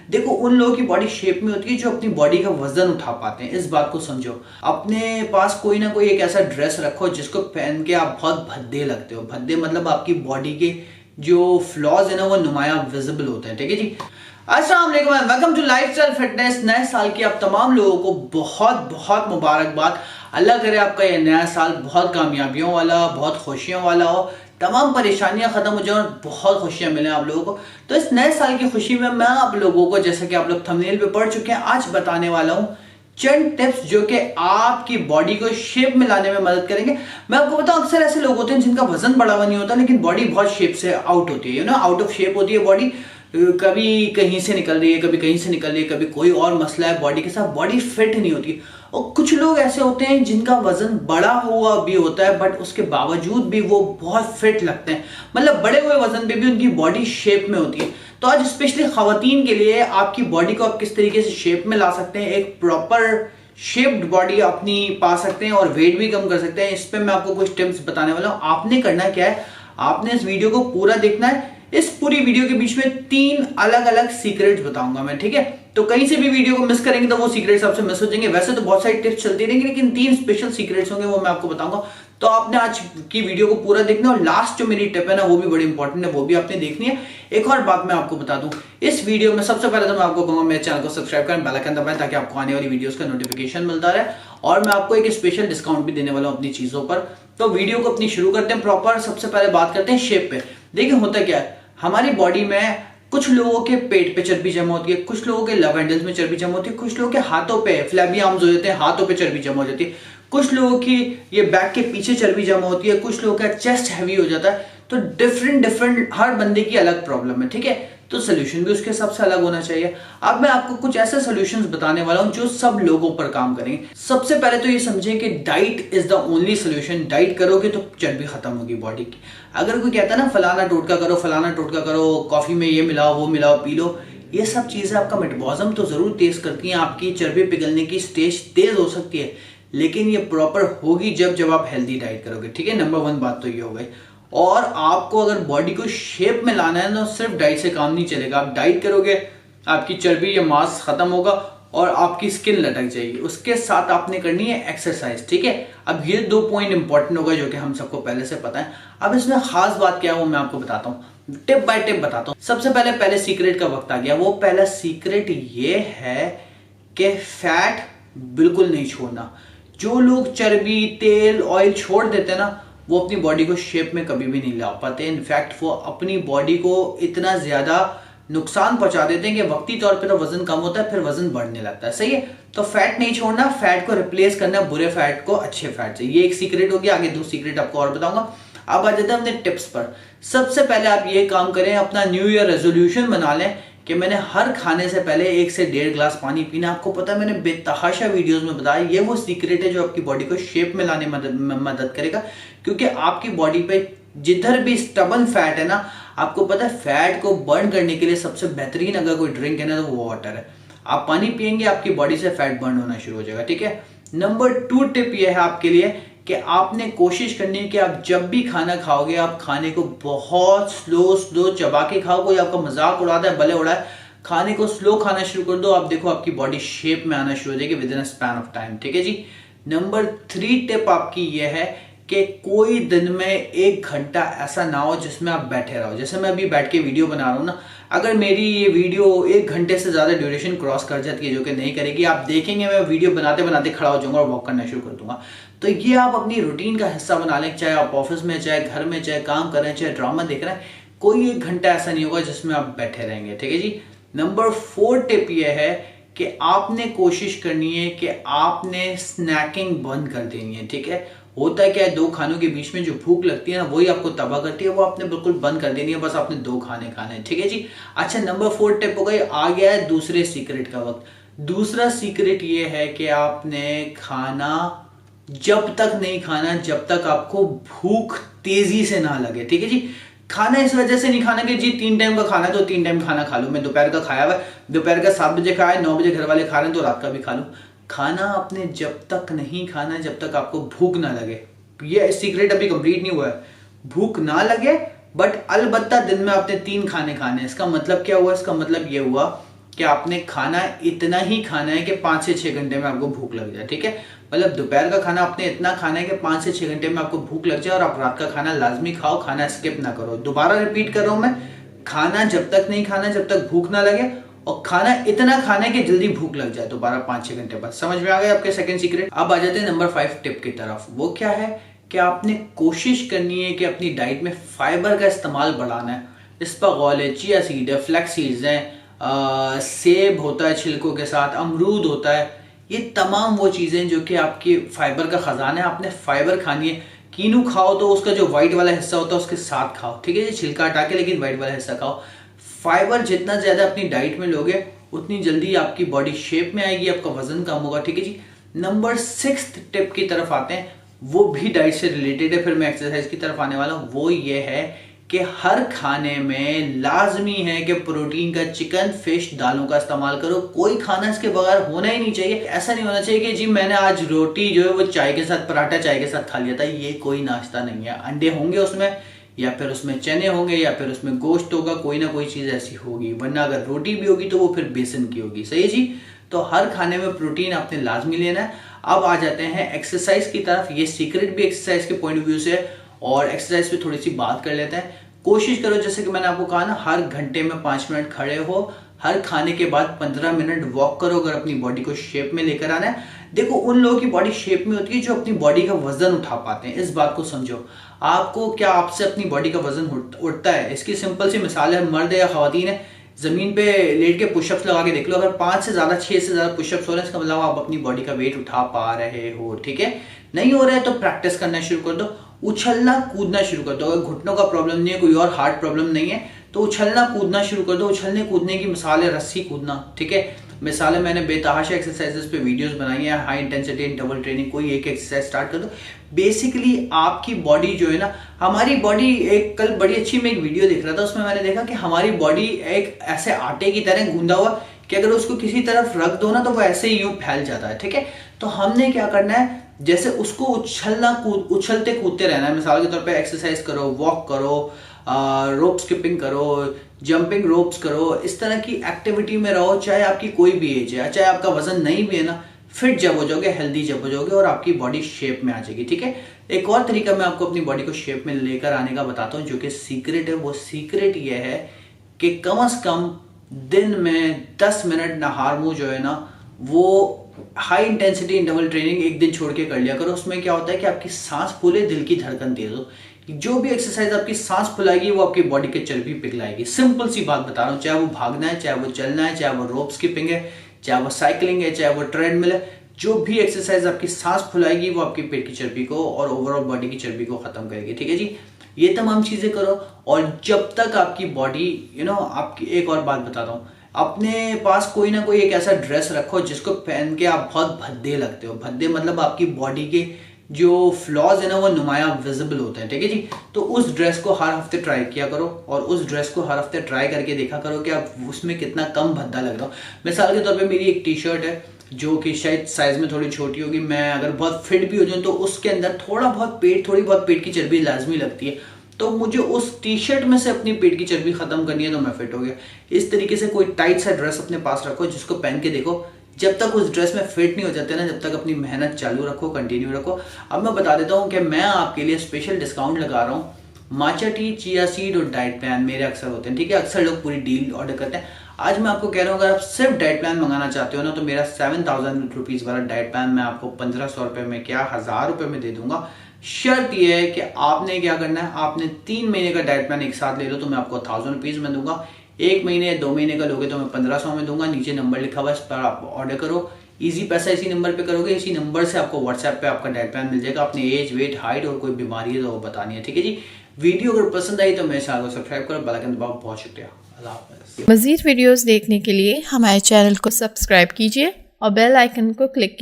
देखो उन लोगों की बॉडी शेप में होती है जो अपनी बॉडी का वजन उठा पाते हैं। इस बात को समझो। अपने पास कोई ना कोई एक ऐसा ड्रेस रखो जिसको पहन के आप बहुत भद्दे लगते हो। भद्दे मतलब आपकी बॉडी के जो फ्लॉज है ना वो नुमाया विजिबल होते हैं। ठीक है जी। अस्सलाम वालेकुम, वेलकम टू लाइफस्टाइल फिटनेस। नए साल की आप तमाम लोगों को बहुत बहुत मुबारकबाद। अल्लाह करे आपका ये नया साल बहुत कामयाबियों वाला, बहुत खुशियों वाला हो, तमाम परेशानियां खत्म हो जाए और बहुत खुशियां मिले आप लोगों को। तो इस नए साल की खुशी में मैं आप लोगों को, जैसा कि आप लोग थंबनेल पे पढ़ चुके हैं, आज बताने वाला हूं चंद टिप्स जो कि आपकी बॉडी को शेप में लाने में मदद करेंगे। मैं आपको बताऊं, अक्सर ऐसे लोग होते हैं जिनका वजन बड़ा हुआ नहीं होता लेकिन बॉडी बहुत शेप से आउट होती है, आउट ऑफ शेप होती है बॉडी। कभी कहीं से निकल रही है, कभी कहीं से निकल रही है, कभी कोई और मसला है बॉडी के साथ, बॉडी फिट नहीं होती। और कुछ लोग ऐसे होते हैं जिनका वजन बड़ा हुआ भी होता है बट उसके बावजूद भी वो बहुत फिट लगते हैं, मतलब बड़े हुए वजन पे भी उनकी बॉडी शेप में होती है। तो आज स्पेशली खवातीन के लिए आपकी बॉडी को आप किस तरीके से शेप में ला सकते हैं, एक प्रॉपर शेप्ड बॉडी अपनी पा सकते हैं और वेट भी कम कर सकते हैं, इस पे मैं आपको कुछ टिप्स बताने वाला हूं। आपने करना क्या है, आपने इस वीडियो को पूरा देखना है। इस पूरी वीडियो के बीच में 3 अलग अलग सीक्रेट्स बताऊंगा मैं, ठीक है। तो कहीं से भी वीडियो को मिस करेंगे तो वो सीक्रेट्स आपसे मिस हो जाएंगे। वैसे तो बहुत सारी टिप्स चलती रहेंगी लेकिन 3 स्पेशल सीक्रेट्स होंगे, वो मैं आपको बताऊंगा। तो आपने आज की वीडियो को पूरा देखना और लास्ट जो मेरी टिप है ना वो भी बड़ी इंपॉर्टेंट है, वो भी आपने देखनी है। एक और बात मैं आपको बता दूं, इस वीडियो में सबसे पहले तो मैं आपको कहूंगा मेरे चैनल को सब्सक्राइब करें, बेल आइकन दबाएं ताकि आपको आने वाली वीडियोस का नोटिफिकेशन मिलता रहे। और मैं आपको एक स्पेशल डिस्काउंट भी देने वाला हूं अपनी चीजों पर। तो वीडियो को अपनी शुरू करते हैं प्रॉपर। सबसे पहले बात करते हैं शेप पे। देखिए होता क्या है, हमारी बॉडी में कुछ लोगों के पेट पे चर्बी जमा होती है, कुछ लोगों के लव हैंडल्स में चर्बी जमा होती है, कुछ लोगों के हाथों पे फ्लैबी आर्म्स हो जाते हैं, हाथों पे चर्बी जमा हो जाती है, कुछ लोगों की ये बैक के पीछे चर्बी जमा होती है, कुछ लोगों का चेस्ट हैवी हो जाता है। तो डिफरेंट हर बंदे की अलग प्रॉब्लम है, ठीक है। तो सोल्यूशन भी उसके हिसाब से अलग होना चाहिए। अब मैं आपको कुछ ऐसे सॉल्यूशंस बताने वाला हूं जो सब लोगों पर काम करेंगे। सबसे पहले तो ये समझें कि diet is the only solution. Diet करोगे तो चर्बी खत्म होगी बॉडी की। अगर कोई कहता है ना फलाना टोटका करो, फलाना टोटका करो, कॉफी में ये मिलाओ, वो मिलाओ, पी लो, ये सब चीजें आपका मेटाबॉलिज्म तो जरूर तेज करती हैं, आपकी चर्बी पिघलने की स्टेज तेज हो सकती है, लेकिन ये प्रॉपर होगी जब आप हेल्दी डाइट करोगे, ठीक है। नंबर 1 बात तो ये हो गई। और आपको अगर बॉडी को शेप में लाना है ना, सिर्फ डाइट से काम नहीं चलेगा। आप डाइट करोगे, आपकी चर्बी या मांस खत्म होगा और आपकी स्किन लटक जाएगी। उसके साथ आपने करनी है एक्सरसाइज, ठीक है। अब ये 2 पॉइंट इंपॉर्टेंट होगा जो कि हम सबको पहले से पता है। अब इसमें खास बात क्या है वो मैं आपको बताता हूँ, टिप बाय टिप बताता हूँ। सबसे पहले सीक्रेट का वक्त आ गया। वो पहला सीक्रेट ये है कि फैट बिल्कुल नहीं छोड़ना। जो लोग चर्बी, तेल, ऑयल छोड़ देते हैं ना, वो अपनी बॉडी को शेप में कभी भी नहीं ला पाते। इनफैक्ट वो अपनी बॉडी को इतना ज्यादा नुकसान पहुंचा देते हैं कि वक्ती तौर पे तो वजन कम होता है, फिर वजन बढ़ने लगता है, सही है। तो फैट नहीं छोड़ना, फैट को रिप्लेस करना बुरे फैट को अच्छे फैट से। ये एक सीक्रेट हो गया। आगे 2 सीक्रेट आपको और बताऊंगा। अब आ जाते हैं अपने टिप्स पर। सबसे पहले आप ये काम करें, अपना न्यू ईयर रेजोल्यूशन बना लें कि मैंने हर खाने से पहले 1 से 1.5 ग्लास पानी पीना। आपको पता है मैंने बेतहाशा वीडियोस में बताया, ये वो सीक्रेट है जो आपकी बॉडी को शेप में लाने में मदद करेगा। क्योंकि आपकी बॉडी पे जिधर भी स्टबन फैट है ना, आपको पता है फैट को बर्न करने के लिए सबसे बेहतरीन अगर कोई ड्रिंक है ना तो वो वाटर है। आप पानी पियेंगे, आपकी बॉडी से फैट बर्न होना शुरू हो जाएगा, ठीक है। नंबर 2 टिप ये है आपके लिए कि आपने कोशिश करनी है कि आप जब भी खाना खाओगे, आप खाने को बहुत स्लो चबा के खाओ। कोई आपका मजाक उड़ाता है, भले उड़ाए, खाने को स्लो खाना शुरू कर दो। आप देखो आपकी बॉडी शेप में आना शुरू हो जाएगी with in a span of time, ठीक है जी। नंबर 3 टिप आपकी यह है कि कोई दिन में 1 घंटा ऐसा ना हो जिसमें आप बैठे रहो। जैसे मैं अभी बैठ के वीडियो बना रहा हूं ना, अगर मेरी ये वीडियो 1 घंटे से ज्यादा ड्यूरेशन क्रॉस कर जाती है, जो कि नहीं करेगी, आप देखेंगे मैं वीडियो बनाते बनाते खड़ा हो जाऊंगा और वॉक करना शुरू कर दूंगा। तो ये आप अपनी रूटीन का हिस्सा बना लें, चाहे आप ऑफिस में, चाहे घर में, चाहे काम कर रहे हैं, चाहे ड्रामा देख रहे हैं, कोई 1 घंटा ऐसा नहीं होगा जिसमें आप बैठे रहेंगे, ठीक है जी। नंबर 4 टिप ये है कि आपने कोशिश करनी है कि आपने स्नैकिंग बंद कर देनी है, ठीक है। होता है क्या है, 2 खानों के बीच में जो भूख लगती है ना वही आपको तबाह करती है, वो आपने बिल्कुल बंद कर देनी है। बस आपने 2 खाने खाने हैं, ठीक है जी। अच्छा, नंबर 4 टिप हो गई। आ गया है दूसरे सीक्रेट का वक्त। दूसरा सीक्रेट ये है कि आपने खाना जब तक नहीं खाना जब तक आपको भूख तेजी से ना लगे, ठीक है जी। खाना इस वजह से नहीं खाना कि जी 3 टाइम का खाना है तो 3 टाइम खाना खा लूं। मैं दोपहर का खाया हुआ है, दोपहर का 7 बजे खाया है, 9 बजे घर वाले खा रहे हैं तो रात का भी खा लूं। खाना आपने जब तक नहीं खाना जब तक आपको भूख ना लगे। ये सीक्रेट अभी कंप्लीट नहीं हुआ है। भूख ना लगे बट अलबत्ता दिन में आपने 3 खाने खाने। इसका मतलब क्या हुआ? इसका मतलब ये हुआ कि आपने खाना इतना ही खाना है कि 5 से 6 घंटे में आपको भूख लग जाए, ठीक है। मतलब दोपहर का खाना आपने इतना खाना है कि 5 से 6 घंटे में आपको भूख लग जाए, और आप रात का खाना लाजमी खाओ, खाना स्किप ना करो। दोबारा रिपीट कर रहा हूं मैं, खाना जब तक नहीं खाना जब तक भूख ना लगे, और खाना इतना खाना है कि जल्दी भूख लग जाए दोबारा 5-6 घंटे बाद। समझ में आ गया आपके सेकंड सीक्रेट। अब आ जाते हैं नंबर 5 टिप की तरफ। वो क्या है कि आपने कोशिश करनी है कि अपनी डाइट में फाइबर का इस्तेमाल बढ़ाना है। इस्पागोल है, चिया सीड है, फ्लैक्स सीड्स हैं, सेब होता है छिलकों के साथ, अमरूद होता है, ये तमाम वो चीजें जो कि आपकी फाइबर का खजाना है। आपने फाइबर खानी है। कीनू खाओ तो उसका जो व्हाइट वाला हिस्सा होता है उसके साथ खाओ, ठीक है जी, छिलका हटा के, लेकिन व्हाइट वाला हिस्सा खाओ। फाइबर जितना ज्यादा अपनी डाइट में लोगे उतनी जल्दी आपकी बॉडी शेप में आएगी, आपका वजन कम होगा, ठीक है जी। नंबर 6 टिप की तरफ आते हैं, वो भी डाइट से रिलेटेड है, फिर मैं एक्सरसाइज की तरफ आने वाला हूं। वो ये है कि हर खाने में लाजमी है कि प्रोटीन का चिकन, फिश, दालों का इस्तेमाल करो। कोई खाना इसके बगैर होना ही नहीं चाहिए। ऐसा नहीं होना चाहिए कि जी मैंने आज रोटी जो है वो चाय के साथ, पराठा चाय के साथ खा लिया था। ये कोई नाश्ता नहीं है। अंडे होंगे उसमें, या फिर उसमें चने होंगे, या फिर उसमें गोश्त होगा, कोई ना कोई चीज ऐसी होगी, वरना अगर रोटी भी होगी तो वो फिर बेसन की होगी, सही है जी। तो हर खाने में प्रोटीन आपने लाजमी लेना है। अब आ जाते हैं एक्सरसाइज की तरफ। ये सीक्रेट भी एक्सरसाइज के पॉइंट ऑफ व्यू से है, और एक्सरसाइज पे थोड़ी सी बात कर लेते हैं। कोशिश करो, जैसे कि मैंने आपको कहा ना, हर घंटे में 5 मिनट खड़े हो, हर खाने के बाद 15 मिनट वॉक करो, अगर अपनी बॉडी को शेप में लेकर आना है। देखो, उन लोगों की बॉडी शेप में होती है जो अपनी बॉडी का वजन उठा पाते हैं। इस बात को समझो। आपको क्या आपसे अपनी बॉडी का वजन उठता है? इसकी सिंपल सी मिसाल है, मर्द या खवातीन है, जमीन पे लेट के पुशअप्स लगा के देख लो। अगर 5 से ज्यादा, 6 से ज्यादा पुशअप्स हो रहे हैं, इसका मतलब आप अपनी बॉडी का वेट उठा पा रहे हो, ठीक है। नहीं हो रहा है तो प्रैक्टिस करना शुरू कर दो, उछलना कूदना शुरू कर दो। अगर घुटनों का प्रॉब्लम नहीं है, कोई और हार्ट प्रॉब्लम नहीं है, तो उछलना कूदना शुरू कर दो। उछलने कूदने की मिसाल है रस्सी कूदना, ठीक है। मिसाल मैंने बेतहाशा एक्सरसाइजेस पे वीडियोस बनाई है, हाई इंटेंसिटी इंटरवल ट्रेनिंग। कोई एक एक्सरसाइज स्टार्ट कर दो। बेसिकली आपकी बॉडी जो है ना, हमारी बॉडी, एक कल बड़ी अच्छी मैं एक वीडियो देख रहा था, उसमें मैंने देखा कि हमारी बॉडी एक ऐसे आटे की तरह गूंदा हुआ कि अगर उसको किसी तरफ रख दो ना तो वो ऐसे ही यूं फैल जाता है, ठीक है। तो हमने क्या करना है, जैसे उसको उछलते कूदते रहना है। मिसाल के तौर पे एक्सरसाइज करो, वॉक करो, रोप स्किपिंग करो, जंपिंग रोप्स करो, इस तरह की एक्टिविटी में रहो। चाहे आपकी कोई भी एज है, चाहे आपका वजन नहीं भी है ना, फिट जब हो जाओगे, हेल्दी जब हो जाओगे, और आपकी बॉडी शेप में आ जाएगी, ठीक है। एक और तरीका मैं आपको अपनी बॉडी को शेप में लेकर आने का बताता हूँ, जो कि सीक्रेट है। वो सीक्रेट ये है कि कम से कम दिन में 10 मिनट नहार मुंह जो है ना, वो हाई इंटेंसिटी इंटरवल ट्रेनिंग एक दिन छोड़ के कर लिया करो। उसमें क्या होता है कि आपकी सांस फूले, दिल की धड़कन तेज हो। जो भी एक्सरसाइज आपकी सांस फुलाएगी वो आपकी बॉडी के चर्बी पिघलाएगी। सिंपल सी बात बता रहा हूँ, चाहे वो भागना है, चाहे वो चलना है, चाहे वो रोप स्किपिंग है, चाहे वो साइकिलिंग है, चाहे वो ट्रेडमिल है, जो भी एक्सरसाइज आपकी सांस फुलाएगी वो आपकी पेट की चर्बी को और ओवरऑल बॉडी की चर्बी को खत्म करेगी, ठीक है जी। ये तमाम चीजें करो, और जब तक आपकी बॉडी आपकी, एक और बात बताता हूँ, अपने पास कोई ना कोई एक ऐसा ड्रेस रखो जिसको पहन के आप बहुत भद्दे लगते हो। भद्दे मतलब आपकी बॉडी के जो फ्लॉज है ना वो नुमाया विजिबल होते हैं, ठीक है जी। तो उस ड्रेस को हर हफ्ते ट्राई किया करो, और उस ड्रेस को हर हफ्ते ट्राई करके देखा करो कि आप उसमें कितना कम भद्दा लग रहा हो। मिसाल के तौर पे मेरी एक टी शर्ट है जो कि शायद साइज में थोड़ी छोटी होगी, मैं अगर बहुत फिट भी हो जाऊँ तो उसके अंदर थोड़ी बहुत पेट की चर्बी लाजमी लगती है, तो मुझे उस टी शर्ट में से अपनी पेट की चर्बी खत्म करनी है, तो मैं फिट हो गया। इस तरीके से कोई टाइट सा ड्रेस अपने पास रखो जिसको पहन के देखो, जब तक उस ड्रेस में फिट नहीं हो जाते ना, जब तक अपनी मेहनत चालू रखो, कंटिन्यू रखो। अब मैं बता देता हूँ कि मैं आपके लिए स्पेशल डिस्काउंट लगा रहा हूँ। माचा टी, चिया सीड और डाइट प्लान मेरे अक्सर होते हैं, ठीक है। अक्सर लोग पूरी डील ऑर्डर करते हैं। आज मैं आपको कह रहा हूँ, अगर आप सिर्फ डाइट प्लान मंगाना चाहते हो ना, तो मेरा 7000 रुपीज वाला डाइट प्लान मैं आपको 1500 रुपए में, क्या 1000 रुपए में दे दूंगा। शर्त यह है कि आपने क्या करना है, आपने 3 महीने का डाइट प्लान एक साथ ले लो, तो मैं आपको 1000 रुपीज में दूंगा। 1 महीने 2 महीने का लोगे तो मैं 1500 में दूंगा। नीचे नंबर लिखा हुआ है, इस पर आप ऑर्डर करो। इजी पैसा इसी नंबर पे करोगे, इसी नंबर से आपको व्हाट्सएप पे आपका डाइट प्लान मिल जाएगा। अपने एज, वेट, हाइट और कोई बीमारी है तो वो बतानी है, ठीक है जी। वीडियो अगर पसंद आई तो मेरे चैनल को सब्सक्राइब करो, बेल आइकन दबाओ। बहुत शुक्रिया, अल्लाह हाफ़िज़। मज़ीद वीडियोस देखने के लिए हमारे चैनल को सब्सक्राइब कीजिए और बेल आइकन को क्लिक कीजिए।